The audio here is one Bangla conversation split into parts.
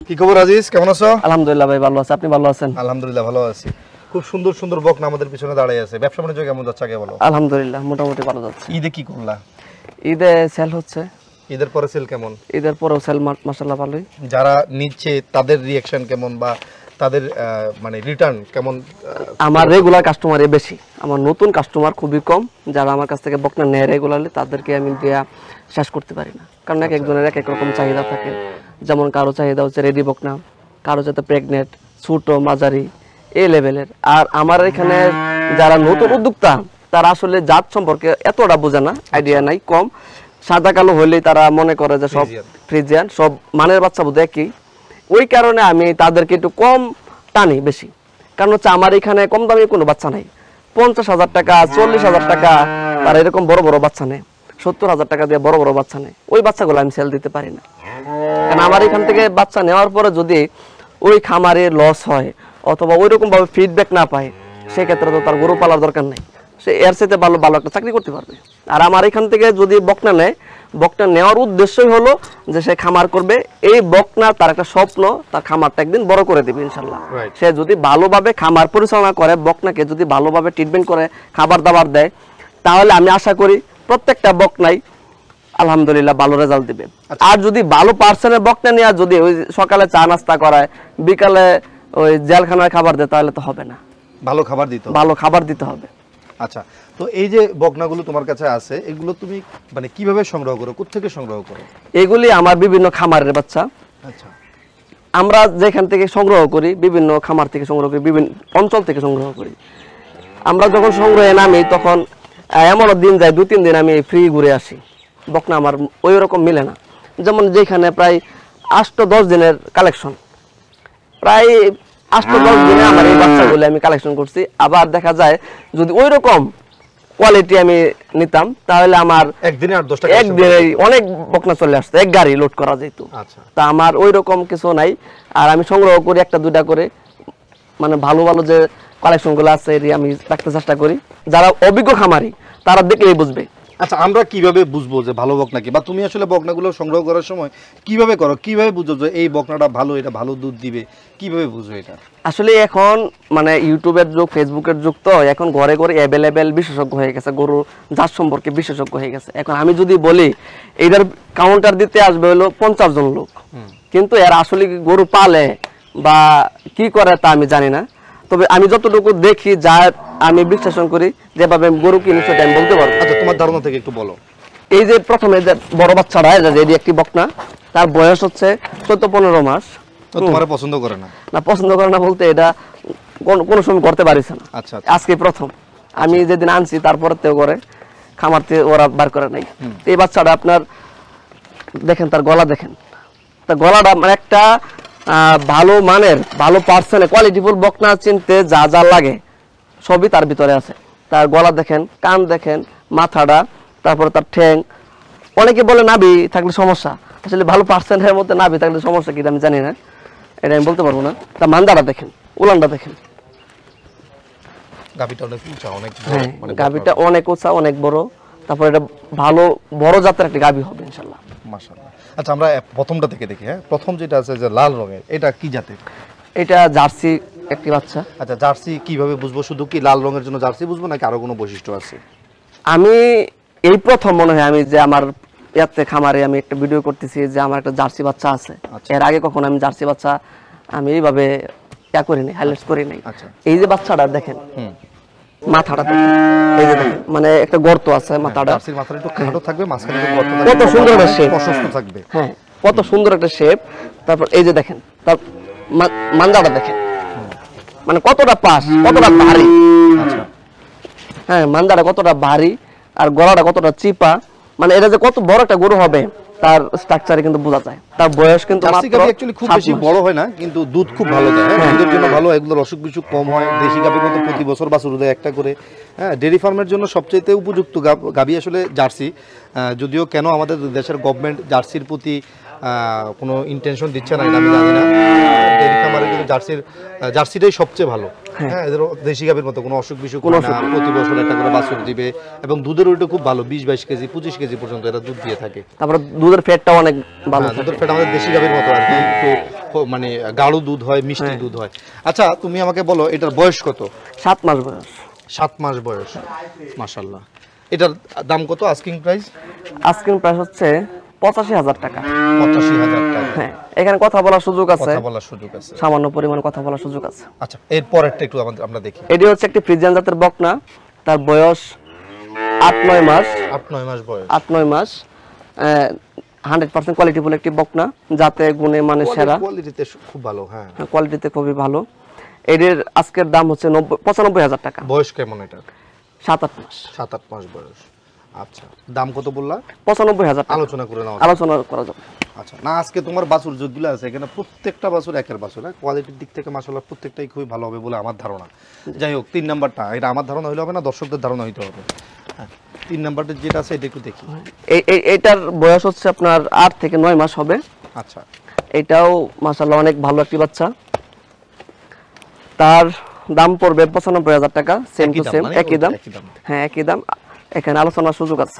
কি খবর আজিজ, কেমন আছো? আলহামদুলিল্লাহ ভাই, ভালো আছি। আপনি ভালো আছেন? আলহামদুলিল্লাহ ভালো আছি। খুব সুন্দর সুন্দর বকনা আমাদের পিছনে দাঁড়িয়ে আছে। ব্যবসা বাণিজ্য কেমন যাচ্ছে আগে বলো? আলহামদুলিল্লাহ মোটামুটি ভালো যাচ্ছে। ঈদে কি করলা? ঈদে সেল হচ্ছে। ঈদের পরে সেল কেমন? ঈদের পরেও সেল মাশাআল্লাহ ভালোই। যারা নিচ্ছে তাদের রিঅ্যাকশন কেমন বা তাদের মানে রিটার্ন কেমন? আমার রেগুলার কাস্টমারই বেশি, আমার নতুন কাস্টমার খুবই কম। যারা আমার কাছ থেকে বকনা নেয় রেগুলারলি তাদেরকে আমি দেয়া শেষ করতে পারি না, কারণ এক একজনের এক এক রকম চাহিদা থাকে। যেমন কারো চাহিদা হচ্ছে রেডি বকনা, কারো যাতে প্রেগনেন্ট, ছোট, মাঝারি, এই লেভেলের। আর আমার এখানে যারা নতুন উদ্যোক্তা তারা আসলে জাত সম্পর্কে এতটা বোঝে না, আইডিয়া নাই, কম। সাদা কালো হলেই তারা মনে করে যে সব ফ্রিজিয়ান, সব মানের বাচ্চা বোধ একই। ওই কারণে আমি তাদেরকে একটু কম টানি বেশি, কারণ হচ্ছে আমার এখানে কম দামি কোনো বাচ্চা নেই। 50,000 টাকা, 40,000 টাকা তারা এরকম বড় বড় বাচ্চা নেই, 70,000 টাকা দিয়ে বড় বড় বাচ্চা নেই। ওই বাচ্চাগুলো আমি সেল দিতে পারি না, কারণ আমার এখান থেকে বাচ্চা নেওয়ার পরে যদি ওই খামারে লস হয় অথবা ওই রকম ভাবে ফিডব্যাক না পায়, সেক্ষেত্রে তো তার গরু পালার দরকার নেই। সে এর সাথে ভালো ভালো একটা চাকরি করতে পারবে। আর আমার এখান থেকে যদি বকনা নেয়, বকনা নেওয়ার উদ্দেশ্যই হলো যে সে খামার করবে। এই বকনা তার একটা স্বপ্ন, তার খামারটা একদিন বড় করে দেবে ইনশাল্লাহ। সে যদি ভালোভাবে খামার পরিচালনা করে, বকনাকে যদি ভালোভাবে ট্রিটমেন্ট করে, খাবার দাবার দেয়, তাহলে আমি আশা করি প্রত্যেকটা বকনাই আলহামদুলিল্লাহ ভালো রেজাল্ট দিবে। আর যদি ভালো পার্সনের বকনা নিয়ে যদি ওই সকালে চা নাস্তা করায়, বিকালে ওই জেলখানার খাবার দেয়, তাহলে তো হবে না। ভালো খাবার দিতে হবে। আচ্ছা, তো এই যে বকনাগুলো তোমার কাছে আছে, এগুলো তুমি মানে কিভাবে সংগ্রহ করো, কোথা থেকে সংগ্রহ করো? এগুলি আমার বিভিন্ন খামারের বাচ্চা। আচ্ছা, আমরা যেখান থেকে সংগ্রহ করি, বিভিন্ন খামার থেকে সংগ্রহ করি, বিভিন্ন অঞ্চল থেকে সংগ্রহ করি। আমরা যখন সংগ্রহে নামি তখন এমনও দিন যায় 2-3 দিন আমি ফ্রি ঘুরে আসি। বকনা আমার ওই রকম মিলে না। যেমন যেখানে প্রায় 8-10 দিনের কালেকশন, প্রায় 8-10 দিনে আমার এই বাচ্চাগুলো আমি কালেকশন করছি। আবার দেখা যায় যদি ওই রকম কোয়ালিটি আমি নিতাম, তাহলে আমার একদিনে অনেক বকনা চলে আসতো, এক গাড়ি লোড করা যেত। তা আমার ওই রকম কিছু নাই। আর আমি সংগ্রহ করি 1-2টা করে, মানে ভালো ভালো যে কালেকশনগুলো আছে আমি রাখতে চেষ্টা করি। যারা অভিজ্ঞ খামারি তারা দেখলেই বুঝবে। আচ্ছা, আমরা কিভাবে বুঝবো যে ভালো বকনা কি, বা তুমি আসলে বকনাগুলো সংগ্রহ করার সময় কিভাবে করো, কিভাবে বুঝো যে এই বকনাটা ভালো, এটা ভালো দুধ দিবে, কিভাবে বুঝো এটা? আসলে এখন মানে ইউটিউবের যুগ, ফেসবুকের যুগ, তো এখন ঘরে ঘরে অ্যাভেলেবেল বিশেষজ্ঞ হয়ে গেছে, গরু জাত সম্পর্কে বিশেষজ্ঞ হয়ে গেছে। এখন আমি যদি বলি এইটার কাউন্টার দিতে আসবে হলো 50 জন লোক, কিন্তু এরা আসলে গরু পালে বা কি করে তা আমি জানি না। তবে আমি যতটুকু দেখি, যা আমি বিশ্লেষণ করি, যেভাবে গরু কিনি সেটা আমি বলতে পারবো। আচ্ছা, তোমার ধারণা থেকে একটু বলো। এই যে প্রথমে যে বড় বাচ্চাটা, এটি একটি বকনা, তার বয়স হচ্ছে 14-15 মাস। তোমার পছন্দ করে না? না, পছন্দ করে না বলতে এটা কোনো সময় করতে পারিস না। আচ্ছা, আজকে প্রথম। আমি যেদিন আনছি তারপরে তেও করে, খামারতে ওরা বার করে নাই। এই বাচ্চাটা আপনার দেখেন, তার গলা দেখেন, তার গলাটা মানে একটা ভালো মানের, ভালো পার্সেন্ট কোয়ালিটিফুল বকনা চিনতে যা যা লাগে সবই তার ভিতরে আছে। তার গলা দেখেন, কান দেখেন, মাথাটা, তারপরে তার ঠ্যাং। অনেকে বলে নাভি থাকলে সমস্যা, আসলে ভালো পার্সেন্টের মধ্যে নাভি থাকলে সমস্যা কি আমি জানি না, এটা আমি বলতে পারবো না। তার মান্দাটা দেখেন, উলানটা দেখেন, গাবিটা অনেক উঁচা, অনেক মানে গাবিটা অনেক উঁচা, অনেক বড়। তারপর এটা ভালো বড় জাতের একটা গাবি হবে ইনশাআল্লাহ, মাশাআল্লাহ। আচ্ছা, আমরা প্রথমটা থেকে দেখি। হ্যাঁ, প্রথম যেটা আছে যে লাল রঙের, এটা কি জাতের? এটা জার্সি একটি বাচ্চা। আচ্ছা, জার্সি কিভাবে বুঝবো? শুধু কি লাল রঙের জন্য জার্সি বুঝবো নাকি আরো কোনো বৈশিষ্ট্য আছে? আমি এই প্রথম মনে হয় আমি যে আমার ইয়াতে খামারে আমি একটা ভিডিও করতেছি যে আমার একটা জার্সি বাচ্চা আছে। এর আগে কখনো আমি জার্সি বাচ্চা আমি এইভাবে করিনি, হাইলাইট করি নাই। এই যে বাচ্চাটা দেখেন, মাথাটা দেখেন, এই যে দেখেন, মানে একটা গর্ত আছে মাথাটা। জার্সির মাথাটা একটু খাটো থাকবে, মাঝখানে একটু গর্ত থাকবে, কত সুন্দর একটা শেপ, প্রশস্ত থাকবে। হ্যাঁ, কত সুন্দর একটা শেপ। তারপর এই যে দেখেন তার মান্দাটা দেখেন, মানে কতটা পাশ, কতটা ভারী। আচ্ছা, হ্যাঁ, মান্দাটা কতটা ভারী আর গলাটা কতটা চিপা, মানে এটা যে কত বড় একটা গরু হবে তার স্ট্রাকচারে কিন্তু বোঝা যায়। তার বয়স কিন্তু জার্সি গাবি অ্যাকচুয়ালি খুব বেশি বড় হয় না, কিন্তু দুধ খুব ভালো দেয়। হ্যাঁ, দুধের জন্য ভালো, এগুলোর অসুখ বিসুখ কম হয়। দেশি গাবির মতো প্রতি বছর বাছুর দেয় একটা করে। হ্যাঁ, ডেয়ারি ফার্মের জন্য সবচেয়ে উপযুক্ত গাবি আসলে জার্সি। যদিও কেন আমাদের দেশের গভর্নমেন্ট জার্সির প্রতি কোনো ইন্টেনশন দিচ্ছে না এটা আমি জানি না। ডেয়ারি ফার্মারে কিন্তু জার্সিটাই সবচেয়ে ভালো। হ্যাঁ, এদের দেশি গাবির মতো কোনো অসুখ বিসুখ হয় না, প্রতি বছর একটা করে বাছুর দিবে, এবং দুধের ওইটা খুব ভালো, 20-22 কেজি 25 কেজি পর্যন্ত এরা দুধ দিয়ে থাকে। তারপরে দুধের ফ্যাটটাও অনেক ভালো, দুধের ফ্যাট আমাদের দেশি গাবির মতো আর কি, একটু মানে গাঢ় দুধ হয়, মিষ্টি দুধ হয়। আচ্ছা তুমি আমাকে বলো এটার বয়স কত? 7 মাস বয়স। 7 মাস বয়স, মাশাআল্লাহ। এটার দাম কত আস্কিং প্রাইস? আস্কিং প্রাইস হচ্ছে 85,000 টাকা। 85,000 টাকা। হ্যাঁ, এখানে কথা বলার সুযোগ আছে, কথা বলার সুযোগ আছে, সামান্য পরিমাণ কথা বলার সুযোগ আছে। আচ্ছা এর পরেরটা একটু আমরা দেখি। এটি হচ্ছে একটি ফ্রিজিয়ান জাতের বকনা, তার বয়স 8-9 মাস। 8-9 মাস বয়স। 8-9 মাস, 100% কোয়ালিটিফুল একটি বকনা, যাতে গুণে মানে সেরা, কোয়ালিটিতে খুব ভালো। হ্যাঁ, কোয়ালিটিতে খুবই ভালো। এর আজকের দাম হচ্ছে 95,000 টাকা। বয়স কেমন এটা? 7-8 মাস। 7-8 মাস বয়স। আচ্ছা দাম কত বললা? 95,000 টাকা। আলোচনা করে নাও। আলোচনা করা যাবে। আচ্ছা না, আজকে তোমার বাছুর যেগুলো আছে এখানে প্রত্যেকটা বাছুর একের বাছুর, হ্যাঁ, কোয়ালিটির দিক থেকে মাশাআল্লাহ প্রত্যেকটাই খুবই ভালো হবে বলে আমার ধারণা। যাই হোক 3 নাম্বারটা, এটা আমার ধারণা হইলে হবে না, দর্শকদের ধারণা হইতে হবে। হ্যাঁ 3 নাম্বারটা যেটা আছে এটা একটু দেখি। এটার বয়স হচ্ছে আপনার 8 থেকে 9 মাস হবে। আচ্ছা এটাও মাশাআল্লাহ অনেক ভালো একটি বাচ্চা। তার দাম পড়বে 95,000 টাকা। সেম টু সেম, একই দাম। হ্যাঁ একই দাম, এখানে আলোচনার সুযোগ আছে।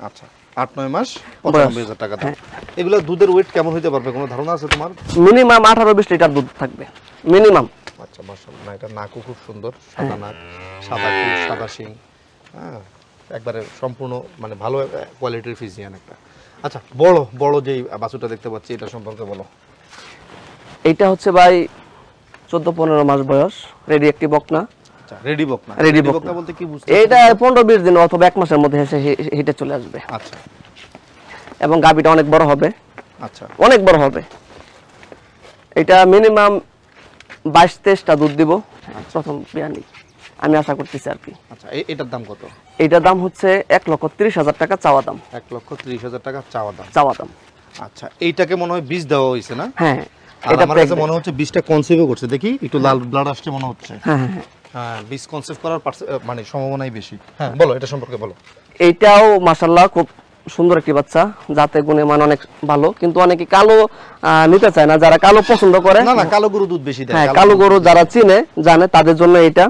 আচ্ছা 8-9 মাস 95,000 টাকা দাম। এগুলা দুধের ওয়েট কেমন হইতে পারবে কোনো ধারণা আছে তোমার? মিনিমাম 18-20 লিটার দুধ থাকবে মিনিমাম। আচ্ছা মাশাআল্লাহ, এটা নাকও খুব সুন্দর, সাদা নাক, সাদা কুল, সাদা শিং, হ্যাঁ একবারে সম্পূর্ণ মানে ভালো কোয়ালিটির ফিজিয়ান একটা। আচ্ছা বড় বড় যেই বাছুরটা দেখতে পাচ্ছি এটা সম্পর্কে বলো। এইটা হচ্ছে ভাই 14-15 মাস বয়স, রেডি একটি বকনা। আচ্ছা রেডি বকনা। রেডি বকনা বলতে কি বুঝতে? এটা 15-20 দিন অথবা 1 মাসের মধ্যে এসে হিটে চলে আসবে। আচ্ছা এবং গাবিটা অনেক বড় হবে। আচ্ছা অনেক বড় হবে। এটা মিনিমাম 22-23টা দুধ দিব প্রথম বিয়ানি, আমি আশা করতেছি আর কি। আচ্ছা এটার দাম কত? এটার দাম হচ্ছে 1,30,000 টাকা চাওয়া দাম। 1,30,000 টাকা চাওয়া দাম। আচ্ছা এইটাকে মনে হয় বীজ দেওয়া হয়েছে না? হ্যাঁ এটা আমার কাছে মনে হচ্ছে বীজটা কনসেপ্টও করছে, দেখি একটু লাল ব্লাড আসছে মনে হচ্ছে। হ্যাঁ হ্যাঁ হ্যাঁ বীজ কনসেপ্ট করার মানে সম্ভাবনাই বেশি। হ্যাঁ বলো এটা সম্পর্কে বলো। এইটাও মাশাআল্লাহ খুব সুন্দর একটি বাচ্চা, যাতে গুণে মান অনেক ভালো, কিন্তু অনেকে কালো নিতে চায় না, যারা কালো পছন্দ করে। না না, কালো গরু দুধ বেশি দেয়। হ্যাঁ কালো গরু যারা চিনে জানে তাদের জন্য এটা,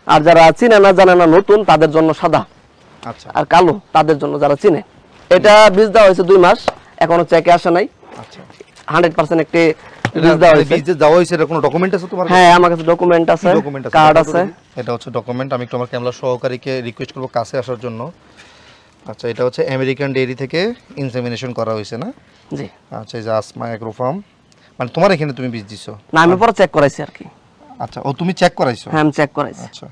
আর যারা চিনে না জানে না নতুন তাদের জন্য সাদা। আচ্ছা আর কালো তাদের জন্য যারা চিনে। এটা বীজ দেওয়া হয়েছে 2 মাস, এখনো চেকে আসে নাই। আচ্ছা 100% একটি বীজ দেওয়া হয়েছে। বীজ দেওয়া হয়েছে এর কোনো ডকুমেন্ট আছে তোমার? হ্যাঁ আমার কাছে ডকুমেন্ট আছে, কার্ড আছে। এটা হচ্ছে ডকুমেন্ট। আমি একটু আমার ক্যামেরা সহকারীকে রিকোয়েস্ট করব কাছে আসার জন্য। আচ্ছা এটা হচ্ছে আমেরিকান ডেইরি থেকে ইনসেমিনেশন করা হয়েছে না? জি। আচ্ছা এই যে আসমা এগ্রো ফার্ম, মানে তোমার এখানে তুমি বীজ দিছো না, আমি পরে চেক করাইছি আর কি। আচ্ছা ও তুমি চেক করাইছো? হ্যাঁ আমি চেক করাইছি। আচ্ছা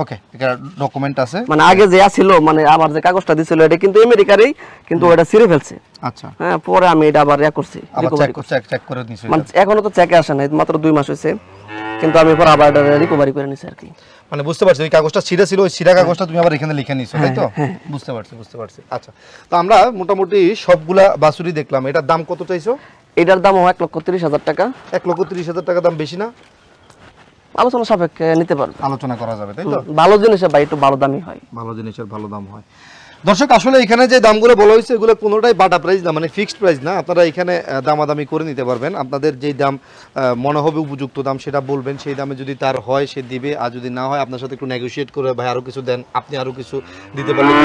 ওকে, এটা ডকুমেন্ট আছে। মানে আগে যে ছিল, মানে আমার যে কাগজটা দিছিল এটা কিন্তু আমেরিকারই, কিন্তু ওটা ছিঁড়ে ফেলছে। আচ্ছা হ্যাঁ পরে আমি এটা আবার করছি, আবার চেক করে নিছো? মানে এখনো তো চেকে আসে নাই, মাত্র 2 মাস হয়েছে, কিন্তু আমি পরে আবার এটা রিকভারি করে নিছি আর কি। মানে বুঝতে পারছি ওই কাগজটা ছিঁড়া ছিল, ওই ছিঁড়া কাগজটা তুমি আবার এখানে লিখে নিছো, তাই তো? বুঝতে পারছি। আচ্ছা তো আমরা মোটামুটি সবগুলা বাছুরি দেখলাম। এটার দাম কত চাইছো? এটার দাম 1,30,000 টাকা। 1,30,000 টাকা দাম বেশি না? আলোচনা সাপেক্ষে নিতে পারবে, আলোচনা করা যাবে, তাই তো? ভালো জিনিসের ভাই একটু ভালো দামই হয়। ভালো জিনিসের ভালো দাম হয়। দর্শক আসলে এখানে যে দামগুলো বলা হয়েছে এগুলো কোনোটাই বাটা প্রাইস না, মানে ফিক্সড প্রাইস না। আপনারা এখানে দামাদামি করে নিতে পারবেন। আপনাদের যেই দাম মনে হবে উপযুক্ত দাম সেটা বলবেন, সেই দামে যদি তার হয় সে দিবে, আর যদি না হয় আপনার সাথে একটু নেগোশিয়েট করে ভাই আরও কিছু দেন, আপনি আরও কিছু দিতে পারলেন,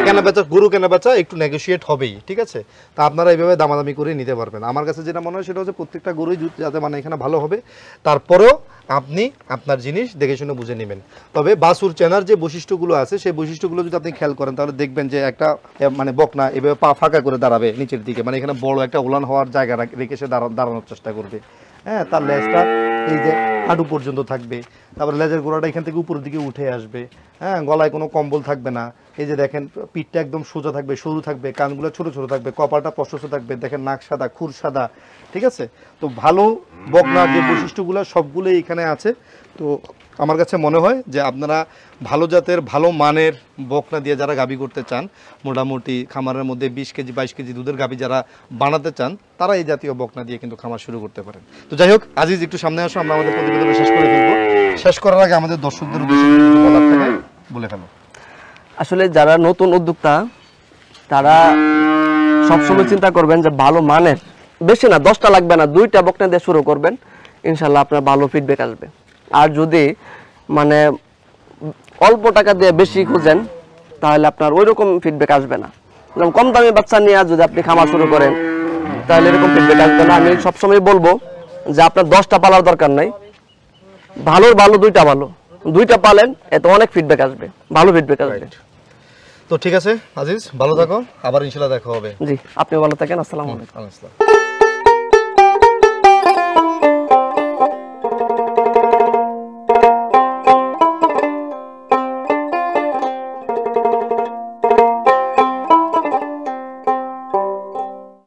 কেনাবেচা গরু কেনাবেচা একটু নেগোশিয়েট হবেই, ঠিক আছে? তা আপনারা এইভাবে দামাদামি করে নিতে পারবেন। আমার কাছে যেটা মনে হয় সেটা হচ্ছে প্রত্যেকটা গরুই যাতে মানে এখানে ভালো হবে, তারপরেও আপনি আপনার জিনিস দেখে শুনে বুঝে নেবেন। তবে বাছুর চেনার যে বৈশিষ্ট্যগুলো আছে সেই বৈশিষ্ট্যগুলো যদি আপনি খেয়াল করেন তাহলে দেখবেন যে একটা মানে বকনা এভাবে পা ফাঁকা করে দাঁড়াবে নিচের দিকে, মানে এখানে বড় একটা উলান হওয়ার জায়গা রেখে সে দাঁড়ানোর চেষ্টা করবে। হ্যাঁ তার লেজটা এই যে হাঁটু পর্যন্ত থাকবে, তারপরে লেজের গোড়াটা এখান থেকে উপরের দিকে উঠে আসবে। হ্যাঁ গলায় কোনো কম্বল থাকবে না। এই যে দেখেন পিঠটা একদম সোজা থাকবে, সরু থাকবে, কানগুলো ছোট ছোট থাকবে, কপালটা প্রশস্ত থাকবে, দেখেন নাক সাদা, খুর সাদা, ঠিক আছে? তো ভালো বকনার যে বৈশিষ্ট্যগুলো সবগুলোই এখানে আছে। তো আমার কাছে মনে হয় যে আপনারা ভালো জাতের ভালো মানের বকনা দিয়ে যারা গাভী করতে চান, মোটামুটি খামারের মধ্যে 20 কেজি 22 কেজি দুধের গাভী যারা বানাতে চান, তারা এই জাতীয় বকনা দিয়ে কিন্তু খামার শুরু করতে পারেন। তো যাই হোক আজিজ একটু সামনে আসো, আমরা আমাদের প্রতিবেদন শেষ করে ফেলবো। শেষ করার আগে আমাদের দর্শকদের উদ্দেশ্যে কিছু বলার থাকে বলে ফেলো। আসলে যারা নতুন উদ্যোক্তা তারা সবসময় চিন্তা করবেন যে ভালো মানের, বেশি না 10টা লাগবে না, 2টা বকনা দিয়ে শুরু করবেন, ইনশাল্লাহ আপনার ভালো ফিডব্যাক আসবে। আর যদি মানে অল্প টাকা দিয়ে বেশি খুঁজেন তাহলে আপনার ওই রকম ফিডব্যাক আসবে না। যেমন কম দামি বাচ্চা নিয়ে যদি আপনি খামার শুরু করেন তাহলে এরকম ফিডব্যাক আসবে না। আমি সবসময় বলবো যে আপনার 10টা পালার দরকার নাই, ভালোর ভালো 2টা ভালো, 2টা পালেন, এত অনেক ফিডব্যাক আসবে, ভালো ফিডব্যাক আসবে। তো ঠিক আছে আজিজ, ভালো থাকো, আবার ইনশাআল্লাহ দেখা হবে। জি, আপনিও ভালো থাকেন। আসসালামু আলাইকুম। আসসালাম।